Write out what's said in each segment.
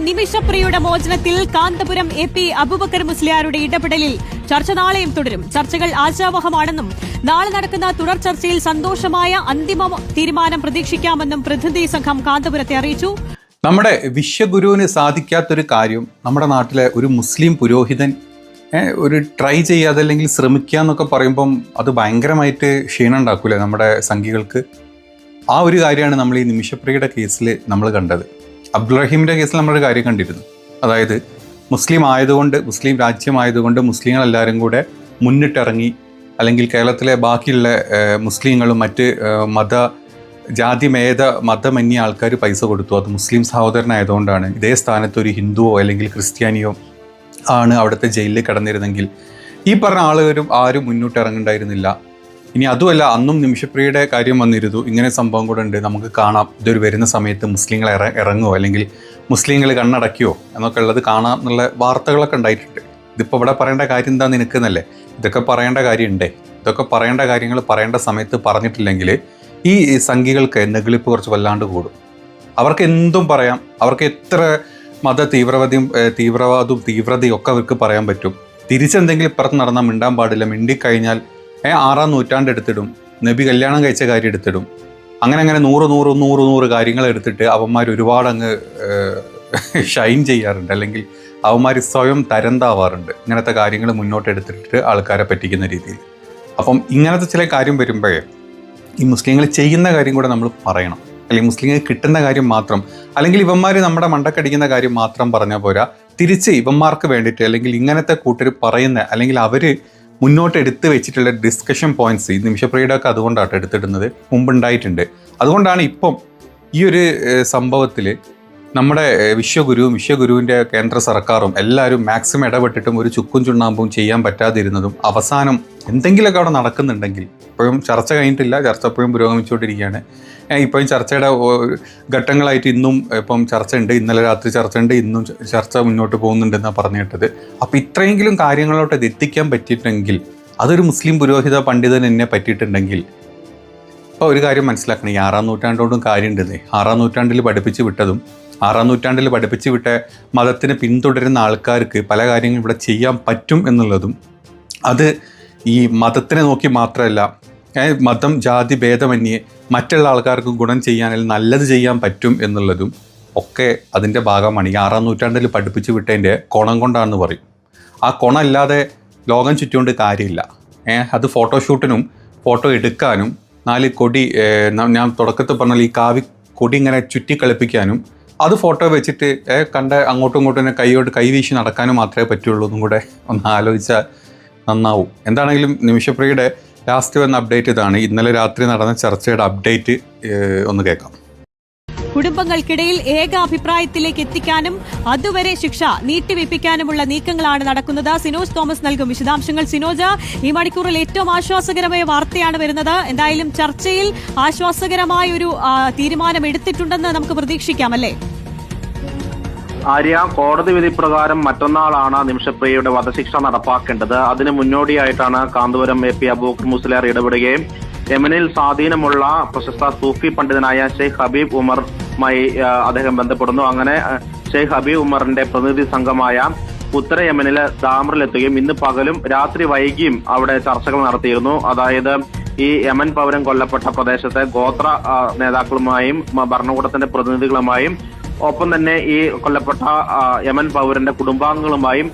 നിമിഷപ്രിയയുടെ മോചനത്തിൽ കാന്തപുരം AP അബൂബക്കർ മുസ്ലിയാരുടെ ഇടപെടലിൽ ചർച്ച നാളെയും തുടരും. ചർച്ചകൾ ആശാവഹമാണെന്നും നാളെ നടക്കുന്ന തുടർ ചർച്ചയിൽ സന്തോഷമായ അന്തിമ തീരുമാനം പ്രതീക്ഷിക്കാമെന്നും പ്രതിനിധി സംഘം കാന്തപുരത്തെ അറിയിച്ചു. നമ്മുടെ വിശ്വഗുരുവിന് സാധിക്കാത്തൊരു കാര്യം നമ്മുടെ നാട്ടിലെ ഒരു മുസ്ലിം പുരോഹിതൻ ഒരു ട്രൈ ചെയ്യാതെ അല്ലെങ്കിൽ ശ്രമിക്കുക എന്നൊക്കെ പറയുമ്പം അത് ഭയങ്കരമായിട്ട് ക്ഷീണം ഉണ്ടാക്കൂലേ നമ്മുടെ സംഘികൾക്ക്. ആ ഒരു കാര്യമാണ് നമ്മൾ ഈ നിമിഷപ്രിയയുടെ കേസിൽ നമ്മൾ കണ്ടത്. അബ്ദുൾ റഹീമിൻ്റെ കേസിൽ നമ്മളൊരു കാര്യം കണ്ടിരുന്നു. അതായത് മുസ്ലിം ആയതുകൊണ്ട്, മുസ്ലിം രാജ്യമായതുകൊണ്ട് മുസ്ലിങ്ങളെല്ലാവരും കൂടെ മുന്നിട്ടിറങ്ങി, അല്ലെങ്കിൽ കേരളത്തിലെ ബാക്കിയുള്ള മുസ്ലിങ്ങളും മറ്റ് മതമന്യ ആൾക്കാർ പൈസ കൊടുത്തു. അത് മുസ്ലിം സഹോദരനായതുകൊണ്ടാണ്. ഇതേ സ്ഥാനത്ത് ഒരു ഹിന്ദുവോ അല്ലെങ്കിൽ ക്രിസ്ത്യാനിയോ ആണ് അവിടുത്തെ ജയിലിൽ കിടന്നിരുന്നെങ്കിൽ ഈ പറഞ്ഞ ആരും മുന്നോട്ടിറങ്ങുണ്ടായിരുന്നില്ല. ഇനി അതുമല്ല, അന്നും നിമിഷപ്രിയയുടെ കാര്യം വന്നിരുന്നു. ഇങ്ങനെ സംഭവം കൂടെ ഉണ്ട്, നമുക്ക് കാണാം, ഇതൊരു വരുന്ന സമയത്ത് മുസ്ലിങ്ങൾ ഇറങ്ങുമോ അല്ലെങ്കിൽ മുസ്ലിങ്ങൾ കണ്ണടയ്ക്കുമോ എന്നൊക്കെ ഉള്ളത് കാണാം എന്നുള്ള വാർത്തകളൊക്കെ ഉണ്ടായിട്ടുണ്ട്. ഇതിപ്പോൾ ഇവിടെ പറയേണ്ട കാര്യം എന്താ നിനക്കെന്നല്ലേ? ഇതൊക്കെ പറയേണ്ട കാര്യമുണ്ടേ. ഇതൊക്കെ പറയേണ്ട കാര്യങ്ങൾ പറയേണ്ട സമയത്ത് പറഞ്ഞിട്ടില്ലെങ്കിൽ ഈ സംഘികൾക്ക് നെഗളിപ്പ് കുറച്ച് വല്ലാണ്ട് കൂടും. അവർക്ക് എന്തും പറയാം. അവർക്ക് എത്ര തീവ്രതയും ഒക്കെ അവർക്ക് പറയാൻ പറ്റും. തിരിച്ചെന്തെങ്കിലും ഇപ്പുറത്ത് നടന്നാൽ മിണ്ടാൻ പാടില്ല. മിണ്ടിക്കഴിഞ്ഞാൽ 6-ാം നൂറ്റാണ്ട് എടുത്തിടും, നബി കല്യാണം കഴിച്ച കാര്യം എടുത്തിടും. അങ്ങനെ 100 കാര്യങ്ങൾ എടുത്തിട്ട് അവന്മാർ ഒരുപാട് അങ്ങ് ഷൈൻ ചെയ്യാറുണ്ട്, അല്ലെങ്കിൽ അവന്മാർ സ്വയം തരംതാവാറുണ്ട് ഇങ്ങനത്തെ കാര്യങ്ങൾ മുന്നോട്ട് എടുത്തിട്ട് ആൾക്കാരെ പറ്റിക്കുന്ന രീതിയിൽ. അപ്പം ഇങ്ങനത്തെ ചില കാര്യം വരുമ്പോഴേ ഈ മുസ്ലിങ്ങൾ ചെയ്യുന്ന കാര്യം കൂടെ നമ്മൾ പറയണം. അല്ലെങ്കിൽ മുസ്ലിങ്ങൾ കിട്ടുന്ന കാര്യം മാത്രം, അല്ലെങ്കിൽ ഇവന്മാർ നമ്മുടെ മണ്ടക്കടിക്കുന്ന കാര്യം മാത്രം പറഞ്ഞാൽ പോരാ. തിരിച്ച് ഇവന്മാർക്ക് വേണ്ടിയിട്ട്, അല്ലെങ്കിൽ ഇങ്ങനത്തെ കൂട്ടർ പറയുന്ന, അല്ലെങ്കിൽ അവർ മുന്നോട്ട് എടുത്ത് വെച്ചിട്ടുള്ള ഡിസ്കഷൻ പോയിന്റ്സ് ഈ നിമിഷപ്രിയയുടെ ഒക്കെ അതുകൊണ്ടാണ് എടുത്തിടുന്നത്, മുമ്പുണ്ടായിട്ടുണ്ട്. അതുകൊണ്ടാണ് ഇപ്പം ഈ ഒരു സംഭവത്തിൽ നമ്മുടെ വിശ്വഗുരുവിൻ്റെ കേന്ദ്ര സർക്കാരും എല്ലാവരും മാക്സിമം ഇടപെട്ടിട്ടും ഒരു ചുക്കും ചുണ്ണാമ്പും ചെയ്യാൻ പറ്റാതിരുന്നതും അവസാനം എന്തെങ്കിലുമൊക്കെ അവിടെ നടക്കുന്നുണ്ടെങ്കിൽ, ഇപ്പോഴും ചർച്ച കഴിഞ്ഞിട്ടില്ല, ചർച്ച എപ്പോഴും പുരോഗമിച്ചുകൊണ്ടിരിക്കുകയാണ്. ഇപ്പോഴും ചർച്ചയുടെ ഘട്ടങ്ങളായിട്ട് ഇന്നും ഇപ്പം ചർച്ച ഉണ്ട്. ഇന്നലെ രാത്രി ചർച്ച ഉണ്ട്, ഇന്നും ചർച്ച മുന്നോട്ട് പോകുന്നുണ്ടെന്നാണ് പറഞ്ഞു കേട്ടത്. അപ്പോൾ ഇത്രയെങ്കിലും കാര്യങ്ങളോട്ട് ഇത് എത്തിക്കാൻ പറ്റിയിട്ടുണ്ടെങ്കിൽ, അതൊരു മുസ്ലിം പുരോഹിത പണ്ഡിതൻ എന്നെ പറ്റിയിട്ടുണ്ടെങ്കിൽ, ഇപ്പോൾ ഒരു കാര്യം മനസ്സിലാക്കണം, ഈ 6-ാം നൂറ്റാണ്ടോടും കാര്യമുണ്ടെന്നേ. 6-ാം നൂറ്റാണ്ടിൽ പഠിപ്പിച്ച് വിട്ടതും 6-ാം നൂറ്റാണ്ടിൽ പഠിപ്പിച്ച് വിട്ട മതത്തിനെ പിന്തുടരുന്ന ആൾക്കാർക്ക് പല കാര്യങ്ങളും ഇവിടെ ചെയ്യാൻ പറ്റും എന്നുള്ളതും, അത് ഈ മതത്തിനെ നോക്കി മാത്രമല്ല, മതം ജാതി ഭേദമന്യേ മറ്റുള്ള ആൾക്കാർക്ക് ഗുണം ചെയ്യാൻ, അല്ലെങ്കിൽ നല്ലത് ചെയ്യാൻ പറ്റും എന്നുള്ളതും ഒക്കെ അതിൻ്റെ ഭാഗമാണ്. ഈ 6-ാം നൂറ്റാണ്ടിൽ പഠിപ്പിച്ച് വിട്ടതിൻ്റെ കുണം കൊണ്ടാണെന്ന് പറയും. ആ കുണം ഇല്ലാതെ ലോകം ചുറ്റുകൊണ്ട് കാര്യമില്ല. അത് ഫോട്ടോഷൂട്ടിനും ഫോട്ടോ എടുക്കാനും 4 കൊടി, ഞാൻ തുടക്കത്തിൽ പറഞ്ഞാൽ ഈ കാവി കൊടി ഇങ്ങനെ ചുറ്റിക്കളിപ്പിക്കാനും, അത് ഫോട്ടോ വെച്ചിട്ട് കണ്ട അങ്ങോട്ടും ഇങ്ങോട്ടും കൈവീശി നടക്കാനും മാത്രമേ പറ്റുള്ളൂ. എന്നും കൂടെ ഒന്ന് ആലോചിച്ചാൽ നന്നാവും. എന്താണെങ്കിലും നിമിഷപ്രിയയുടെ ലാസ്റ്റ് വന്ന അപ്ഡേറ്റ് ഇതാണ്. ഇന്നലെ രാത്രി നടന്ന ചർച്ചയുടെ അപ്ഡേറ്റ് ഒന്ന് കേൾക്കാം. കുടുംബങ്ങൾക്കിടയിൽ ഏകാഭിപ്രായത്തിലേക്ക് എത്തിക്കാനും അതുവരെ ശിക്ഷ നീട്ടിവെപ്പിക്കാനുമുള്ള നീക്കങ്ങളാണ് നടക്കുന്നത്. സിനോജ് തോമസ് നൽകും വിശദാംശങ്ങൾ. സിനോജ്, ഈ മണിക്കൂറിൽ ഏറ്റവും ആശ്വാസകരമായ വാർത്തയാണ് വരുന്നത്. എന്തായാലും ചർച്ചയിൽ ആശ്വാസകരമായ ഒരു തീരുമാനം എടുത്തിട്ടുണ്ടെന്ന് നമുക്ക് പ്രതീക്ഷിക്കാം, അല്ലേ? ആര്യ, കോടതി വിധി പ്രകാരം മറ്റന്നാളാണ് നിമിഷപ്രിയയുടെ വധശിക്ഷ നടപ്പാക്കേണ്ടത്. അതിന് മുന്നോടിയായിട്ടാണ് കാന്തപുരം AP അബൂബക്കർ മുസ്ലിയാർ ഇടപെടുകയും യമനിൽ സ്വാധീനമുള്ള പ്രശസ്ത സൂഫി പണ്ഡിതനായ ഷെയ്ഖ് ഹബീബ് ഉമറുമായി അദ്ദേഹം ബന്ധപ്പെടുന്നു. അങ്ങനെ ഷെയ്ഖ് ഹബീബ് ഉമറിന്റെ പ്രതിനിധി സംഘമായ ഉത്തര യമനിലെ ദാമറിലെത്തുകയും ഇന്ന് പകലും രാത്രി വൈകിയും അവിടെ ചർച്ചകൾ നടത്തിയിരുന്നു. അതായത് ഈ യമൻ പൗരൻ കൊല്ലപ്പെട്ട പ്രദേശത്തെ ഗോത്ര നേതാക്കളുമായും ഭരണകൂടത്തിന്റെ പ്രതിനിധികളുമായും ഒപ്പം തന്നെ ഈ കൊല്ലപ്പെട്ട യമൻ പൗരന്റെ കുടുംബാംഗങ്ങളുമായും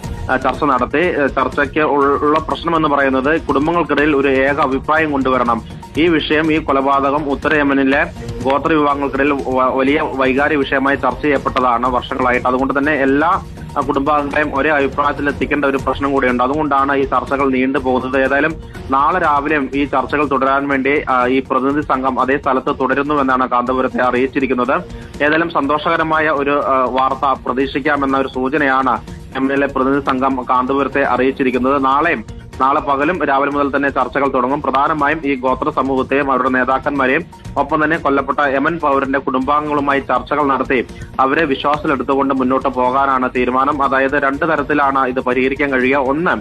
ചർച്ച നടത്തി. ചർച്ചയ്ക്ക് ഉള്ള പ്രശ്നം എന്ന് പറയുന്നത് കുടുംബങ്ങൾക്കിടയിൽ ഒരു ഏക അഭിപ്രായം കൊണ്ടുവരണം. ഈ വിഷയം, ഈ കൊലപാതകം ഉത്തര യമനിലെ ഗോത്ര വിഭാഗങ്ങൾക്കിടയിൽ വലിയ വൈകാരിക വിഷയമായി ചർച്ച ചെയ്യപ്പെട്ടതാണ് വർഷങ്ങളായിട്ട്. അതുകൊണ്ട് തന്നെ എല്ലാ കുടുംബാംഗങ്ങളെയും ഒരേ അഭിപ്രായത്തിൽ എത്തിക്കേണ്ട ഒരു പ്രശ്നം കൂടിയുണ്ട്. അതുകൊണ്ടാണ് ഈ ചർച്ചകൾ നീണ്ടു പോകുന്നത്. ഏതായാലും നാളെ രാവിലെയും ഈ ചർച്ചകൾ തുടരാൻ വേണ്ടി ഈ പ്രതിനിധി സംഘം അതേ സ്ഥലത്ത് തുടരുന്നുവെന്നാണ് കാന്തപുരത്തെ അറിയിച്ചിരിക്കുന്നത്. ഏതായാലും സന്തോഷകരമായ ഒരു വാർത്ത പ്രതീക്ഷിക്കാമെന്ന ഒരു സൂചനയാണ് MLA പ്രതിനിധി സംഘം കാന്തപുരത്തെ അറിയിച്ചിരിക്കുന്നത്. നാളെ പകലും രാവിലെ മുതൽ തന്നെ ചർച്ചകൾ തുടങ്ങും. പ്രധാനമായും ഈ ഗോത്ര സമൂഹത്തെയും അവരുടെ നേതാക്കന്മാരെയും ഒപ്പം തന്നെ കൊല്ലപ്പെട്ട യമൻ പൗരന്റെ കുടുംബാംഗങ്ങളുമായി ചർച്ചകൾ നടത്തി അവരെ വിശ്വാസത്തിലെടുത്തുകൊണ്ട് മുന്നോട്ട് പോകാനാണ് തീരുമാനം. അതായത് 2 തരത്തിലാണ് ഇത് പരിഹരിക്കാൻ കഴിയുക. ഒന്ന്,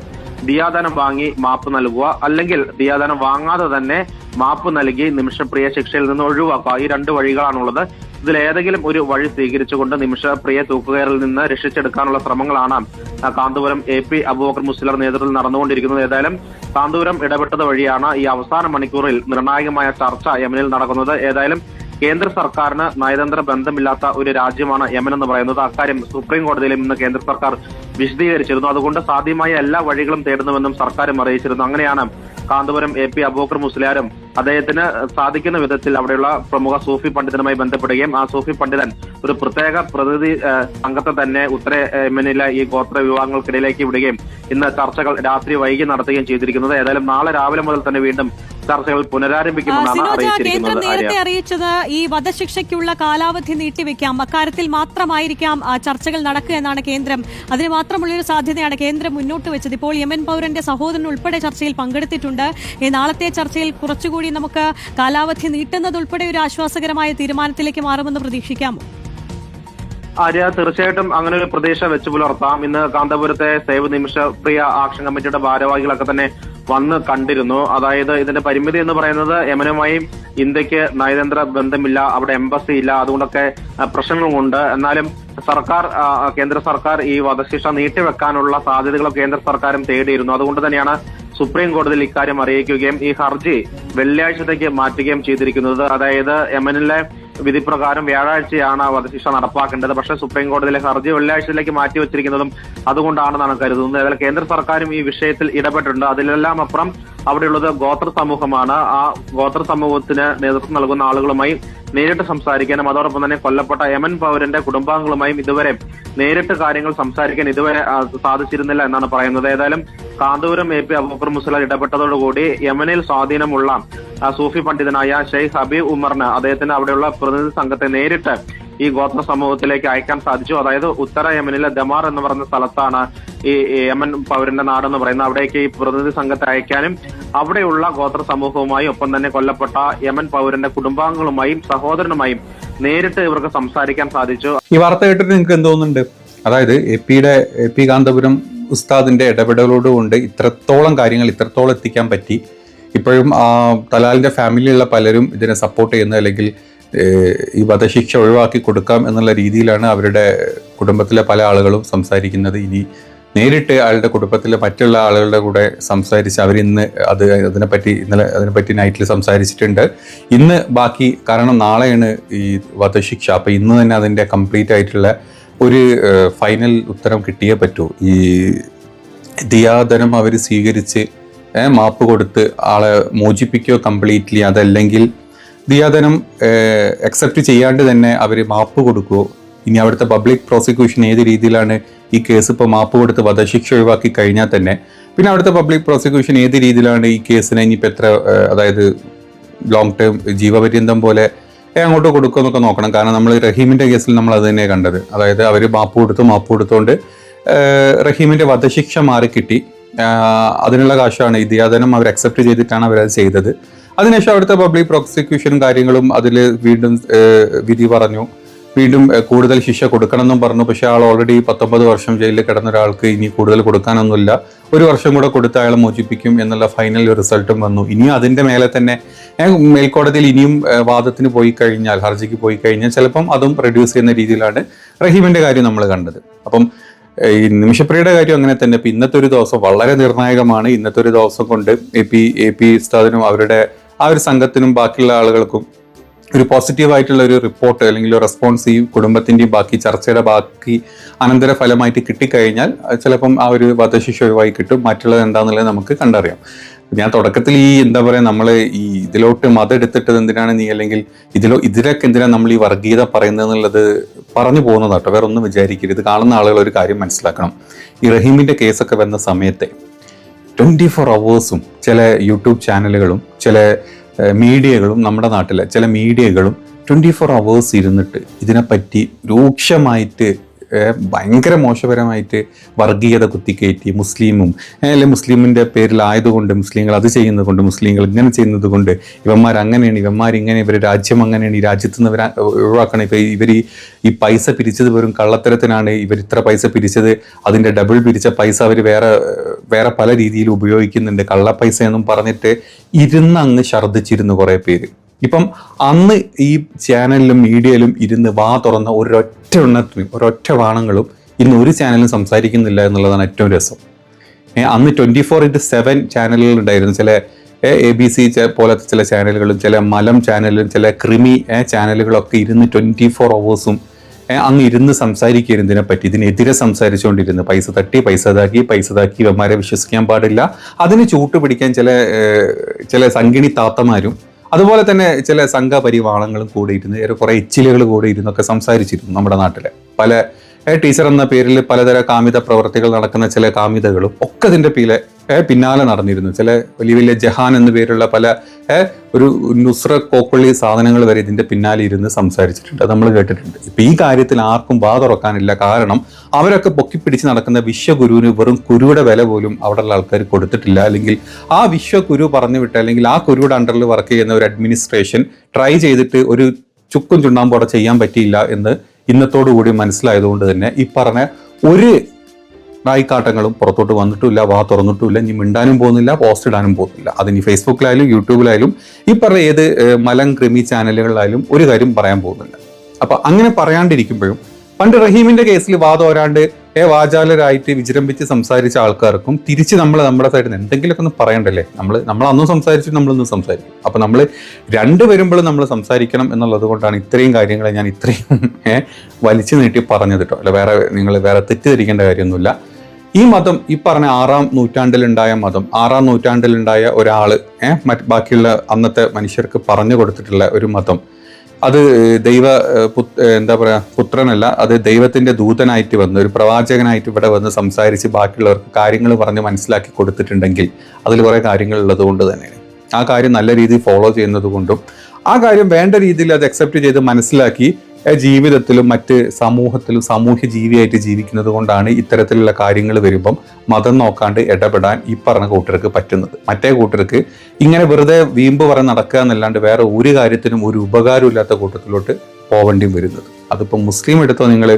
ദിയാദാനം വാങ്ങി മാപ്പ് നൽകുക, അല്ലെങ്കിൽ ദിയാദാനം വാങ്ങാതെ തന്നെ മാപ്പ് നൽകി നിമിഷപ്രിയ ശിക്ഷയിൽ നിന്ന് ഒഴിവാക്കുക. ഈ 2 വഴികളാണുള്ളത്. ഇതിലേതെങ്കിലും ഒരു വഴി സ്വീകരിച്ചുകൊണ്ട് നിമിഷപ്രിയ തൂക്കുകയറിൽ നിന്ന് രക്ഷിച്ചെടുക്കാനുള്ള ശ്രമങ്ങളാണ് കാന്തപുരം AP അബൂബക്കർ മുസ്ലിയാർ നേതൃത്വത്തിൽ നടന്നുകൊണ്ടിരിക്കുന്നത്. ഏതായാലും കാന്തപുരം ഇടപെട്ടത് വഴിയാണ് ഈ അവസാന മണിക്കൂറിൽ നിർണായകമായ ചർച്ച യമനിൽ നടക്കുന്നത്. ഏതായാലും കേന്ദ്ര സർക്കാരിന് നയതന്ത്ര ബന്ധമില്ലാത്ത ഒരു രാജ്യമാണ് യമൻ എന്ന് പറയുന്നത്. അക്കാര്യം സുപ്രീം കോടതിയിലും ഇന്ന് കേന്ദ്ര സർക്കാർ വിശദീകരിച്ചിരുന്നു. അതുകൊണ്ട് സാധ്യമായ എല്ലാ വഴികളും തേടുന്നുവെന്നും സർക്കാരും അറിയിച്ചിരുന്നു. അങ്ങനെയാണ് കാന്തപുരം AP അബൂബക്കർ മുസ്ലിയാരും അദ്ദേഹത്തിന് സാധിക്കുന്ന വിധത്തിൽ അവിടെയുള്ള പ്രമുഖ സൂഫി പണ്ഡിതനുമായി ബന്ധപ്പെടുകയും ആ സൂഫി പണ്ഡിതൻ ഒരു പ്രത്യേക പ്രതിനിധി സംഘത്തെ തന്നെ ഉത്തര യമനിലെ ഈ ഗോത്ര വിഭാഗങ്ങൾക്കിടയിലേക്ക് വിടുകയും ഇന്ന് ചർച്ചകൾ രാത്രി വൈകി നടത്തുകയും ചെയ്തിരിക്കുന്നത്. ഏതായാലും നാളെ രാവിലെ മുതൽ തന്നെ വീണ്ടും ചർച്ചകൾ പുനരാരംഭിക്കുമെന്നാണ് കേന്ദ്രം നേരത്തെ അറിയിച്ചത് ഈ വധശിക്ഷയ്ക്കുള്ള കാലാവധി നീട്ടിവെക്കാം, അക്കാര്യത്തിൽ മാത്രമായിരിക്കാം ചർച്ചകൾ നടക്കുക എന്നാണ് കേന്ദ്രം. അതിന് മാത്രമുള്ളൊരു സാധ്യതയാണ് കേന്ദ്രം മുന്നോട്ട് വെച്ചത്. ഇപ്പോൾ യമൻ പൗരന്റെ സഹോദരൻ ഉൾപ്പെടെ ചർച്ചയിൽ പങ്കെടുത്തിട്ടുണ്ട്. നാളത്തെ ചർച്ചയിൽ കുറച്ചുകൂടി നമുക്ക് കാലാവധി നീട്ടുന്നതുൾപ്പെടെ ഒരു ആശ്വാസകരമായ തീരുമാനത്തിലേക്ക് മാറുമെന്ന് പ്രതീക്ഷിക്കാമോ? ആര്യ, തീർച്ചയായിട്ടും അങ്ങനെ ഒരു പ്രതീക്ഷ വെച്ചു പുലർത്താം. ഇന്ന് കാന്തപുരത്തെ സേവ് നിമിഷപ്രിയ ആക്ഷൻ കമ്മിറ്റിയുടെ ഭാരവാഹികളൊക്കെ തന്നെ വന്ന് കണ്ടിരുന്നു. അതായത് ഇതിന്റെ പരിമിതി എന്ന് പറയുന്നത് യമനുമായി ഇന്ത്യക്ക് നയതന്ത്ര ബന്ധമില്ല, അവിടെ എംബസി ഇല്ല, അതുകൊണ്ടൊക്കെ പ്രശ്നങ്ങളുമുണ്ട്. എന്നാലും കേന്ദ്ര സർക്കാർ ഈ വധശിക്ഷ നീട്ടിവെക്കാനുള്ള സാധ്യതകൾ കേന്ദ്ര സർക്കാരും തേടിയിരുന്നു. അതുകൊണ്ട് തന്നെയാണ് സുപ്രീം കോടതിയിൽ ഇക്കാര്യം അറിയിക്കുകയും ഈ ഹർജി വെള്ളിയാഴ്ചത്തേക്ക് മാറ്റുകയും ചെയ്തിരിക്കുന്നത്. അതായത് യമനിലെ വിധി പ്രകാരം വ്യാഴാഴ്ചയാണ് വധശിക്ഷ നടപ്പാക്കേണ്ടത്. പക്ഷേ സുപ്രീം കോടതിയിലെ ഹർജി വെള്ളിയാഴ്ചയിലേക്ക് മാറ്റിവെച്ചിരിക്കുന്നതും അതുകൊണ്ടാണെന്നാണ് കരുതുന്നത്. ഏതായാലും കേന്ദ്ര സർക്കാരും ഈ വിഷയത്തിൽ ഇടപെട്ടിട്ടുണ്ട്. അതിലെല്ലാം അപ്പുറം അവിടെയുള്ളത് ഗോത്ര സമൂഹമാണ്. ആ ഗോത്ര സമൂഹത്തിന് നേതൃത്വം നൽകുന്ന ആളുകളുമായി നേരിട്ട് സംസാരിക്കാനും അതോടൊപ്പം തന്നെ കൊല്ലപ്പെട്ട യമൻ പൗരന്റെ കുടുംബാംഗങ്ങളുമായും ഇതുവരെ നേരിട്ട് കാര്യങ്ങൾ സംസാരിക്കാൻ ഇതുവരെ സാധിച്ചിരുന്നില്ല എന്നാണ് പറയുന്നത്. ഏതായാലും കാന്തപുരം AP അബൂബക്കർ മുസ്ലിയാർ ഇടപെട്ടതോടുകൂടി യമനിൽ സ്വാധീനമുള്ള സൂഫി പണ്ഡിതനായ ഷെയ്ഖ് ഹബീബ് ഉമറിന് അദ്ദേഹത്തിന് അവിടെയുള്ള പ്രതിനിധി സംഘത്തെ നേരിട്ട് ഈ ഗോത്ര സമൂഹത്തിലേക്ക് അയക്കാൻ സാധിച്ചു. അതായത് ഉത്തര യമനിലെ ദമാർ എന്ന് പറയുന്ന സ്ഥലത്താണ് ഈ യമൻ പൗരന്റെ നാടെന്ന് പറയുന്നത്. അവിടേക്ക് ഈ പ്രതിനിധി സംഘത്തെ അയക്കാനും അവിടെയുള്ള ഗോത്ര സമൂഹവുമായും ഒപ്പം തന്നെ കൊല്ലപ്പെട്ട യമൻ പൗരന്റെ കുടുംബാംഗങ്ങളുമായും സഹോദരനുമായും നേരിട്ട് ഇവർക്ക് സംസാരിക്കാൻ സാധിച്ചു. ഈ വാർത്ത കേട്ടിട്ട് നിങ്ങൾക്ക് എന്ത് തോന്നുന്നുണ്ട്? അതായത് AP കാന്തപുരം ഉസ്താദിന്റെ ഇടപെടലോടുകൊണ്ട് ഇത്രത്തോളം കാര്യങ്ങൾ ഇത്രത്തോളം എത്തിക്കാൻ പറ്റി. ഇപ്പോഴും തലാലിന്റെ ഫാമിലിയുള്ള പലരും ഇതിനെ സപ്പോർട്ട് ചെയ്യുന്നത്, അല്ലെങ്കിൽ ഈ വധശിക്ഷ ഒഴിവാക്കി കൊടുക്കാം എന്നുള്ള രീതിയിലാണ് അവരുടെ കുടുംബത്തിലെ പല ആളുകളും സംസാരിക്കുന്നത്. ഇനി നേരിട്ട് അയാളുടെ കുടുംബത്തിലെ മറ്റുള്ള ആളുകളുടെ കൂടെ സംസാരിച്ച് അവരിന്ന് ഇന്നലെ അതിനെപ്പറ്റി നൈറ്റിൽ സംസാരിച്ചിട്ടുണ്ട്. ഇന്ന് ബാക്കി, കാരണം നാളെയാണ് ഈ വധശിക്ഷ. അപ്പം ഇന്ന് തന്നെ അതിൻ്റെ കംപ്ലീറ്റ് ആയിട്ടുള്ള ഒരു ഫൈനൽ ഉത്തരം കിട്ടിയേ പറ്റൂ. ഈ ദിയാദനം അവർ സ്വീകരിച്ച് മാപ്പ് കൊടുത്ത് ആളെ മോചിപ്പിക്കുകയോ കംപ്ലീറ്റ്ലി, അതല്ലെങ്കിൽ ദിയാദനം അക്സെപ്റ്റ് ചെയ്യാണ്ട് തന്നെ അവർ മാപ്പ് കൊടുക്കുകയോ. ഇനി അവിടുത്തെ പബ്ലിക് പ്രോസിക്യൂഷൻ ഏത് രീതിയിലാണ് ഈ കേസ് ഇപ്പോൾ മാപ്പ് കൊടുത്ത് വധശിക്ഷ ഒഴിവാക്കി കഴിഞ്ഞാൽ തന്നെ പിന്നെ അവിടുത്തെ പബ്ലിക് പ്രോസിക്യൂഷൻ ഏത് രീതിയിലാണ് ഈ കേസിനെ ഇനിയിപ്പോൾ എത്ര, അതായത് ലോങ് ടേം ജീവപര്യന്തം പോലെ അങ്ങോട്ട് കൊടുക്കുമെന്നൊക്കെ നോക്കണം. കാരണം നമ്മൾ റഹീമിൻ്റെ കേസിൽ നമ്മൾ അത് തന്നെ കണ്ടത്. അതായത് അവർ മാപ്പ് കൊടുത്തുകൊണ്ട് റഹീമിൻ്റെ വധശിക്ഷ മാറിക്കിട്ടി. അതിനുള്ള കാശാണ് ഈ ദിയാദനം അവർ അക്സെപ്റ്റ് ചെയ്തിട്ടാണ് അവരത് ചെയ്തത്. അതിനുശേഷം അവിടുത്തെ പബ്ലിക് പ്രോസിക്യൂഷനും കാര്യങ്ങളും അതിൽ വീണ്ടും വിധി പറഞ്ഞു, വീണ്ടും കൂടുതൽ ശിക്ഷ കൊടുക്കണമെന്നും പറഞ്ഞു. പക്ഷെ ആൾ ഓൾറെഡി 19 വർഷം ജയിലിൽ കിടന്ന ഒരാൾക്ക് ഇനി കൂടുതൽ കൊടുക്കാനൊന്നുമില്ല, 1 വർഷം കൂടെ കൊടുത്ത് അയാളെ മോചിപ്പിക്കും എന്നുള്ള ഫൈനൽ റിസൾട്ടും വന്നു. ഇനിയും അതിൻ്റെ മേലെ തന്നെ മേൽക്കോടതിയിൽ ഇനിയും വാദത്തിന് പോയി കഴിഞ്ഞാൽ, ഹർജിക്ക് പോയി കഴിഞ്ഞാൽ ചിലപ്പം അതും റെഡ്യൂസ് ചെയ്യുന്ന രീതിയിലാണ് റഹീമിൻ്റെ കാര്യം നമ്മൾ കണ്ടത്. അപ്പം ഈ നിമിഷപ്രിയയുടെ കാര്യം അങ്ങനെ തന്നെ. ഇപ്പം ഇന്നത്തെ ഒരു ദിവസം വളരെ നിർണായകമാണ്. ഇന്നത്തെ ഒരു ദിവസം കൊണ്ട് AP ഉസ്താദിനും അവരുടെ ആ ഒരു സംഘത്തിനും ബാക്കിയുള്ള ആളുകൾക്കും ഒരു പോസിറ്റീവായിട്ടുള്ള ഒരു റിപ്പോർട്ട് അല്ലെങ്കിൽ ഒരു റെസ്പോൺസ് ഈ കുടുംബത്തിൻ്റെയും ബാക്കി ചർച്ചയുടെ ബാക്കി അനന്തര ഫലമായിട്ട് കിട്ടിക്കഴിഞ്ഞാൽ ചിലപ്പം ആ ഒരു വധശിക്ഷ ഒഴിവായി കിട്ടും. മറ്റുള്ളത് എന്താണെന്നുള്ളത് നമുക്ക് കണ്ടറിയാം. ഞാൻ തുടക്കത്തിൽ ഈ എന്താ പറയുക, നമ്മൾ ഈ ഇതിലോട്ട് മതം എടുത്തിട്ടത് എന്തിനാണ് നീ, അല്ലെങ്കിൽ ഇതിലൊക്കെ എന്തിനാണ് നമ്മൾ ഈ വർഗീയത പറയുന്നത് എന്നുള്ളത് പറഞ്ഞു പോകുന്നതാട്ടോ. വേറെ ഒന്നും വിചാരിക്കരുത്. കാണുന്ന ആളുകൾ ഒരു കാര്യം മനസ്സിലാക്കണം. ഈ റഹീമിൻ്റെ കേസൊക്കെ വന്ന സമയത്തെ 24 hours ചില യൂട്യൂബ് ചാനലുകളും ചില മീഡിയകളും, നമ്മുടെ നാട്ടിലെ ചില മീഡിയകളും 24 hours ഇരുന്നിട്ട് ഇതിനെപ്പറ്റി രൂക്ഷമായിട്ട് ഭയങ്കര മോശപരമായിട്ട് വർഗീയത കുത്തിക്കയറ്റി മുസ്ലിമും അല്ലെങ്കിൽ മുസ്ലിമിൻ്റെ പേരിലായതുകൊണ്ട് മുസ്ലിങ്ങൾ അത് ചെയ്യുന്നത് കൊണ്ട് മുസ്ലിങ്ങൾ ഇങ്ങനെ ചെയ്യുന്നത് കൊണ്ട് ഇവന്മാർ അങ്ങനെയാണ് ഇവന്മാരിങ്ങനെ ഇവർ രാജ്യം അങ്ങനെയാണ് ഈ രാജ്യത്ത് നിന്ന് ഇവർ ഒഴിവാക്കണം. ഇവർ ഈ പൈസ പിരിച്ചത് വെറും കള്ളത്തരത്തിനാണ്, ഇവർ ഇത്ര പൈസ പിരിച്ചത് അതിൻ്റെ ഡബിൾ പിരിച്ച പൈസ അവർ വേറെ പല രീതിയിൽ ഉപയോഗിക്കുന്നുണ്ട്, കള്ളപ്പൈസ എന്നും പറഞ്ഞിട്ട് അങ്ങ് ഛർദ്ദിച്ചിരുന്നു കുറേ പേര്. ഇപ്പം അന്ന് ഈ ചാനലിലും മീഡിയയിലും ഇരുന്ന് വാ തുറന്ന ഒരൊറ്റ വാണങ്ങളും ഇന്ന് ഒരു ചാനലും സംസാരിക്കുന്നില്ല എന്നുള്ളതാണ് ഏറ്റവും രസം. അന്ന് 24/7 ചാനലുകൾ ഉണ്ടായിരുന്നു. ചില ABC പോലത്തെ ചില ചാനലുകളും ചില മലം ചാനലും ചില ക്രിമി ചാനലുകളൊക്കെ ഇരുന്ന് 24 hours അന്ന് ഇരുന്ന് സംസാരിക്കുകയായിരുന്നു ഇതിനെപ്പറ്റി, ഇതിനെതിരെ സംസാരിച്ചുകൊണ്ടിരുന്നു. പൈസ തട്ടി പൈസ ഇതാക്കി ഇവന്മാരെ വിശ്വസിക്കാൻ പാടില്ല. അതിന് ചൂട്ടുപിടിക്കാൻ ചില സംഗിണി താത്തമാരും അതുപോലെ തന്നെ ചില സംഘപരിവാളങ്ങളും കൂടെ ഇരുന്ന് കുറെ എച്ചിലുകൾ കൂടെ ഇരുന്നൊക്കെ സംസാരിച്ചിരുന്നു. നമ്മുടെ നാട്ടിലെ പല ടീച്ചർ എന്ന പേരിൽ പലതര കാമിത പ്രവർത്തികൾ നടക്കുന്ന ചില കാമിതകളും ഒക്കെ ഇതിന്റെ പിന്നാലെ നടന്നിരുന്നു. ചില വലിയ വലിയ ജഹാൻ എന്ന പേരുള്ള പല ഒരു നുസ്ര കോക്കൊള്ളി സാധനങ്ങൾ വരെ ഇതിന്റെ പിന്നാലെ ഇരുന്ന് സംസാരിച്ചിട്ടുണ്ട്, അത് നമ്മൾ കേട്ടിട്ടുണ്ട്. ഇപ്പൊ ഈ കാര്യത്തിൽ ആർക്കും വാ തുറക്കാനില്ല. കാരണം അവരൊക്കെ പൊക്കിപ്പിടിച്ച് നടക്കുന്ന വിശ്വഗുരുവിന് വെറും കുരുയുടെ വില പോലും അവിടെയുള്ള ആൾക്കാർ കൊടുത്തിട്ടില്ല. അല്ലെങ്കിൽ ആ വിശ്വഗുരു പറഞ്ഞു വിട്ട അല്ലെങ്കിൽ ആ കുരുയുടെ അണ്ടറിൽ വർക്ക് ചെയ്യുന്ന ഒരു അഡ്മിനിസ്ട്രേഷൻ ട്രൈ ചെയ്തിട്ട് ഒരു ചുക്കും ചുണ്ണാമ്പോടെ ചെയ്യാൻ പറ്റിയില്ല എന്ന് ഇന്നത്തോടുകൂടി മനസ്സിലായതുകൊണ്ട് തന്നെ ഈ പറഞ്ഞ ഒരു നായിക്കാട്ടങ്ങളും പുറത്തോട്ട് വന്നിട്ടില്ല, വാ തുറന്നിട്ടില്ല, ഇനി മിണ്ടാനും പോകുന്നില്ല, പോസ്റ്റ് ഇടാനും പോകുന്നില്ല. അതിനി ഫേസ്ബുക്കിലായാലും യൂട്യൂബിലായാലും ഈ പറഞ്ഞ ഏത് മലം ക്രിമി ചാനലുകളിലായാലും ഒരു കാര്യം പറയാൻ പോകുന്നില്ല. അപ്പൊ അങ്ങനെ പറയാണ്ടിരിക്കുമ്പോഴും പണ്ട് റഹീമിന്റെ കേസിൽ വാതോരാണ്ട് വാചാലരായിട്ട് വിജൃംഭിച്ച് സംസാരിച്ച ആൾക്കാർക്കും തിരിച്ച് നമ്മുടെ സൈഡിൽ നിന്ന് എന്തെങ്കിലുമൊക്കെ ഒന്ന് പറയണ്ടല്ലേ. നമ്മൾ അന്നും സംസാരിച്ചു, നമ്മളൊന്നും സംസാരിക്കും. അപ്പൊ നമ്മൾ രണ്ട് വരുമ്പോഴും നമ്മൾ സംസാരിക്കണം എന്നുള്ളത് കൊണ്ടാണ് ഇത്രയും കാര്യങ്ങളെ ഞാൻ ഇത്രയും വലിച്ചു നീട്ടി പറഞ്ഞത് കേട്ടോ. അല്ല നിങ്ങൾ വേറെ തെറ്റിദ്ധരിക്കേണ്ട കാര്യമൊന്നുമില്ല. ഈ മതം ഈ പറഞ്ഞ 6-ാം നൂറ്റാണ്ടിലുണ്ടായ മതം, 6-ാം നൂറ്റാണ്ടിലുണ്ടായ ഒരാള് ബാക്കിയുള്ള അന്നത്തെ മനുഷ്യർക്ക് പറഞ്ഞു കൊടുത്തിട്ടുള്ള ഒരു മതം, അത് പുത്രനല്ല, അത് ദൈവത്തിന്റെ ദൂതനായിട്ട് വന്ന് ഒരു പ്രവാചകനായിട്ട് ഇവിടെ വന്ന് സംസാരിച്ച് ബാക്കിയുള്ളവർക്ക് കാര്യങ്ങൾ പറഞ്ഞ് മനസ്സിലാക്കി കൊടുത്തിട്ടുണ്ടെങ്കിൽ അതിൽ കുറെ കാര്യങ്ങൾ ഉള്ളത് കൊണ്ട് തന്നെയാണ്. ആ കാര്യം നല്ല രീതിയിൽ ഫോളോ ചെയ്യുന്നത് കൊണ്ടും ആ കാര്യം വേണ്ട രീതിയിൽ അത് അക്സെപ്റ്റ് ചെയ്ത് മനസ്സിലാക്കി ജീവിതത്തിലും മറ്റ് സമൂഹത്തിലും സാമൂഹ്യ ജീവിയായിട്ട് ജീവിക്കുന്നത് കൊണ്ടാണ് ഇത്തരത്തിലുള്ള കാര്യങ്ങൾ വരുമ്പം മതം നോക്കാണ്ട് ഇടപെടാൻ ഈ പറഞ്ഞ കൂട്ടർക്ക് പറ്റുന്നത്. മറ്റേ കൂട്ടർക്ക് ഇങ്ങനെ വെറുതെ വീമ്പ് പറഞ്ഞ് നടക്കുക എന്നല്ലാണ്ട് വേറെ ഒരു കാര്യത്തിനും ഒരു ഉപകാരമില്ലാത്ത കൂട്ടത്തിലോട്ട് പോവേണ്ടിയും വരുന്നത്. അതിപ്പോൾ മുസ്ലിം എടുത്തോ, നിങ്ങൾ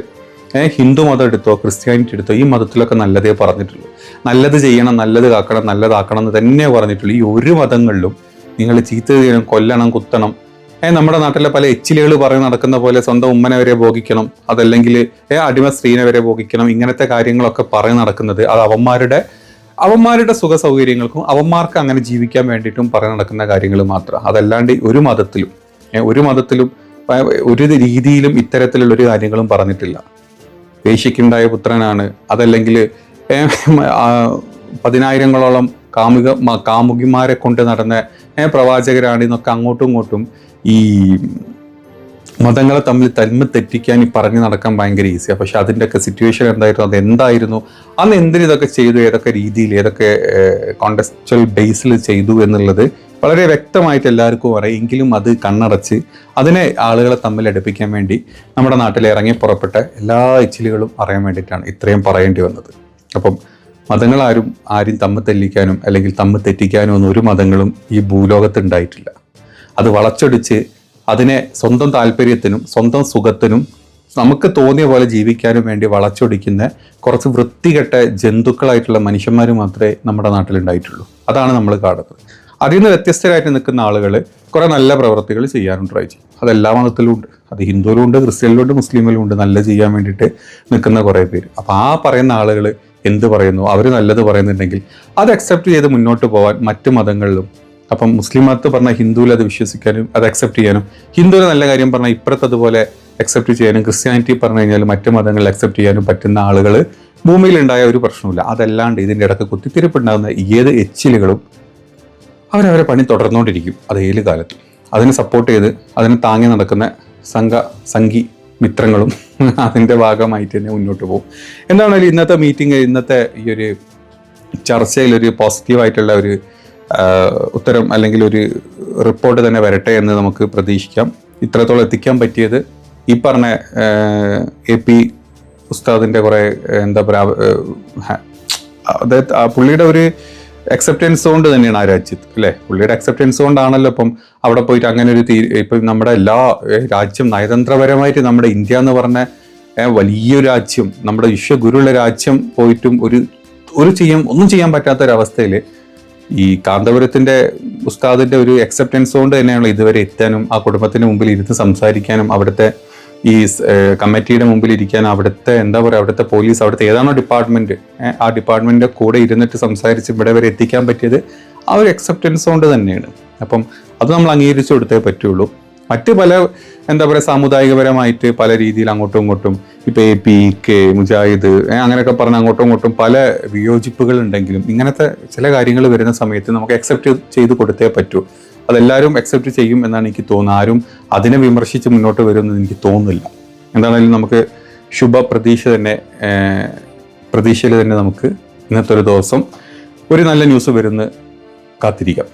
ഹിന്ദു മതം എടുത്തോ, ക്രിസ്ത്യാനിറ്റി എടുത്തോ, ഈ മതത്തിലൊക്കെ നല്ലതേ പറഞ്ഞിട്ടുള്ളൂ. നല്ലത് ചെയ്യണം, നല്ലത് കാക്കണം, നല്ലതാക്കണം എന്ന് തന്നെ പറഞ്ഞിട്ടുള്ളൂ. ഈ ഒരു മതങ്ങളിലും നിങ്ങൾ ചീത്ത ചെയ്യണം, കൊല്ലണം, കുത്തണം, നമ്മുടെ നാട്ടിലെ പല എച്ചിലുകൾ പറഞ്ഞ് നടക്കുന്ന പോലെ സ്വന്തം ഉമ്മനെ വരെ ഭോഗിക്കണം, അതല്ലെങ്കിൽ അടിമ സ്ത്രീനെ വരെ ഭോഗിക്കണം, ഇങ്ങനത്തെ കാര്യങ്ങളൊക്കെ പറഞ്ഞ് നടക്കുന്നത് അത് അവന്മാരുടെ സുഖ സൗകര്യങ്ങൾക്കും അവന്മാർക്ക് അങ്ങനെ ജീവിക്കാൻ വേണ്ടിയിട്ടും പറഞ്ഞ് നടക്കുന്ന കാര്യങ്ങൾ മാത്രം. അതല്ലാണ്ട് ഒരു മതത്തിലും ഒരു രീതിയിലും ഇത്തരത്തിലുള്ള ഒരു കാര്യങ്ങളും പറഞ്ഞിട്ടില്ല. വേശ്യയ്ക്കുണ്ടായ പുത്രനാണ്, അതല്ലെങ്കിൽ 10,000-ങ്ങളോളം കാമുകിമാരെ കൊണ്ട് നടന്ന പ്രവാചകരാണ് എന്നൊക്കെ അങ്ങോട്ടും ഇങ്ങോട്ടും ഈ മതങ്ങളെ തമ്മിൽ തന്മ തെറ്റിക്കാൻ ഈ പറഞ്ഞു നടക്കാൻ ഭയങ്കര ഈസിയാണ്. പക്ഷെ അതിൻ്റെയൊക്കെ സിറ്റുവേഷൻ എന്തായിരുന്നു, അന്ന് എന്തിനിതൊക്കെ ചെയ്തു, ഏതൊക്കെ രീതിയിൽ, ഏതൊക്കെ കോണ്ടക്സ്ച്വൽ ബേസിൽ ചെയ്തു എന്നുള്ളത് വളരെ വ്യക്തമായിട്ട് എല്ലാവർക്കും അറിയാം. എങ്കിലും അത് കണ്ണടച്ച് അതിനെ ആളുകളെ തമ്മിൽ അടുപ്പിക്കാൻ വേണ്ടി നമ്മുടെ നാട്ടിൽ ഇറങ്ങി പുറപ്പെട്ട എല്ലാ എച്ചിലുകളും അറിയാൻ വേണ്ടിയിട്ടാണ് ഇത്രയും പറയേണ്ടി വന്നത്. അപ്പം മതങ്ങളാരും തമ്മിൽ തെല്ലിക്കാനും അല്ലെങ്കിൽ തമ്മിൽ തെറ്റിക്കാനും ഒന്നും ഒരു മതങ്ങളും ഈ ഭൂലോകത്ത് ഉണ്ടായിട്ടില്ല. അത് വളച്ചൊടിച്ച് അതിനെ സ്വന്തം താല്പര്യത്തിനും സ്വന്തം സുഖത്തിനും നമുക്ക് തോന്നിയ പോലെ ജീവിക്കാനും വേണ്ടി വളച്ചൊടിക്കുന്ന കുറച്ച് വൃത്തികെട്ട ജന്തുക്കളായിട്ടുള്ള മനുഷ്യന്മാർ മാത്രമേ നമ്മുടെ നാട്ടിലുണ്ടായിട്ടുള്ളൂ. അതാണ് നമ്മൾ കാണുന്നത്. അതിൽ നിന്ന് വ്യത്യസ്തരായിട്ട് നിൽക്കുന്ന ആളുകൾ കുറെ നല്ല പ്രവൃത്തികൾ ചെയ്യാനും ട്രൈ ചെയ്യും. അതെല്ലാ മതത്തിലും ഉണ്ട്, അത് ഹിന്ദുവിലും ഉണ്ട്, ക്രിസ്ത്യനിലും ഉണ്ട്, മുസ്ലിമിലും ഉണ്ട്. നല്ല ചെയ്യാൻ വേണ്ടിയിട്ട് നിൽക്കുന്ന കുറേ പേര്. അപ്പോൾ ആ പറയുന്ന ആളുകൾ എന്ത് പറയുന്നു, അവർ നല്ലത് പറയുന്നുണ്ടെങ്കിൽ അത് അക്സെപ്റ്റ് ചെയ്ത് മുന്നോട്ട് പോകാൻ മറ്റു മതങ്ങളിലും, അപ്പം മുസ്ലിം മതത്ത് പറഞ്ഞാൽ ഹിന്ദുവിൽ അത് വിശ്വസിക്കാനും അത് അക്സെപ്റ്റ് ചെയ്യാനും, ഹിന്ദുവിൽ നല്ല കാര്യം പറഞ്ഞാൽ ഇപ്പുറത്തതുപോലെ അക്സെപ്റ്റ് ചെയ്യാനും, ക്രിസ്ത്യാനിറ്റി പറഞ്ഞു കഴിഞ്ഞാൽ മറ്റു മതങ്ങളിൽ അക്സെപ്റ്റ് ചെയ്യാനും പറ്റുന്ന ആളുകൾ ഭൂമിയിലുണ്ടായ ഒരു പ്രശ്നമില്ല. അതല്ലാണ്ട് ഇതിൻ്റെ ഇടയ്ക്ക് കുത്തിത്തിരിപ്പുണ്ടാകുന്ന ഏത് എച്ചിലുകളും അവരവരെ പണി തുടർന്നുകൊണ്ടിരിക്കും. അത് ഏത് കാലത്തും അതിനെ സപ്പോർട്ട് ചെയ്ത് അതിനെ താങ്ങി നടക്കുന്ന സംഘി മിത്രങ്ങളും അതിൻ്റെ ഭാഗമായിട്ട് തന്നെ മുന്നോട്ട് പോകും. എന്താണെങ്കിലും ഇന്നത്തെ മീറ്റിംഗ്, ഇന്നത്തെ ഈ ഒരു ചർച്ചയിൽ ഒരു പോസിറ്റീവായിട്ടുള്ള ഒരു ഉത്തരം അല്ലെങ്കിൽ ഒരു റിപ്പോർട്ട് തന്നെ വരട്ടെ എന്ന് നമുക്ക് പ്രതീക്ഷിക്കാം. ഇത്രത്തോളം എത്തിക്കാൻ പറ്റിയത് ഈ പറഞ്ഞ AP ഉസ്താദിന്റെ കുറെ എന്താ പറയുക, അതായത് പുള്ളിയുടെ ഒരു അക്സെപ്റ്റൻസ് കൊണ്ട് തന്നെയാണ് ആ രാജ്യത്ത് അല്ലെ, പുള്ളിയുടെ അക്സെപ്റ്റൻസ് കൊണ്ടാണല്ലോ ഇപ്പം അവിടെ പോയിട്ട് അങ്ങനെ ഒരു ഇപ്പം നമ്മുടെ എല്ലാ രാജ്യം നയതന്ത്രപരമായിട്ട് നമ്മുടെ ഇന്ത്യ എന്ന് പറഞ്ഞ വലിയൊരു രാജ്യം, നമ്മുടെ വിശ്വഗുരുള്ള രാജ്യം പോയിട്ടും ഒന്നും ചെയ്യാൻ പറ്റാത്തൊരവസ്ഥയിൽ ഈ കാന്തപുരത്തിന്റെ ഉസ്താദിന്റെ ഒരു അക്സെപ്റ്റൻസ് കൊണ്ട് തന്നെയാണ് ഇതുവരെ എത്താനും ആ കുടുംബത്തിന്റെ മുമ്പിൽ ഇരുന്ന് സംസാരിക്കാനും അവിടുത്തെ ഈ കമ്മിറ്റിയുടെ മുമ്പിൽ ഇരിക്കാനും അവിടുത്തെ എന്താ പറയുക അവിടുത്തെ പോലീസ് അവിടുത്തെ ഏതാണോ ഡിപ്പാർട്ട്മെന്റ് ആ ഡിപ്പാർട്ട്മെന്റിന്റെ കൂടെ ഇരുന്നിട്ട് സംസാരിച്ച് ഇവിടെ വരെ എത്തിക്കാൻ പറ്റിയത് ആ ഒരു അക്സെപ്റ്റൻസ് കൊണ്ട് തന്നെയാണ്. അപ്പം അത് നമ്മൾ അംഗീകരിച്ചു കൊടുത്തേ പറ്റുള്ളൂ. മറ്റ് പല എന്താ പറയുക സാമുദായികപരമായിട്ട് പല രീതിയിൽ അങ്ങോട്ടും ഇങ്ങോട്ടും ഇപ്പൊ APK മുജാഹിദ് അങ്ങനെയൊക്കെ പറഞ്ഞ് അങ്ങോട്ടും ഇങ്ങോട്ടും പല വിയോജിപ്പുകൾ ഉണ്ടെങ്കിലും ഇങ്ങനത്തെ ചില കാര്യങ്ങൾ വരുന്ന സമയത്ത് നമുക്ക് അക്സെപ്റ്റ് ചെയ്ത് കൊടുത്തേ പറ്റൂ. അതെല്ലാവരും അക്സെപ്റ്റ് ചെയ്യും എന്നാണ് എനിക്ക് തോന്നുന്നത്. ആരും അതിനെ വിമർശിച്ച് മുന്നോട്ട് വരുമെന്ന് എനിക്ക് തോന്നുന്നില്ല. എന്താണെങ്കിലും നമുക്ക് ശുഭ പ്രതീക്ഷയിൽ തന്നെ നമുക്ക് ഇന്നത്തെ ഒരു ദിവസം ഒരു നല്ല ന്യൂസ് വരുന്ന കാത്തിരിക്കാം.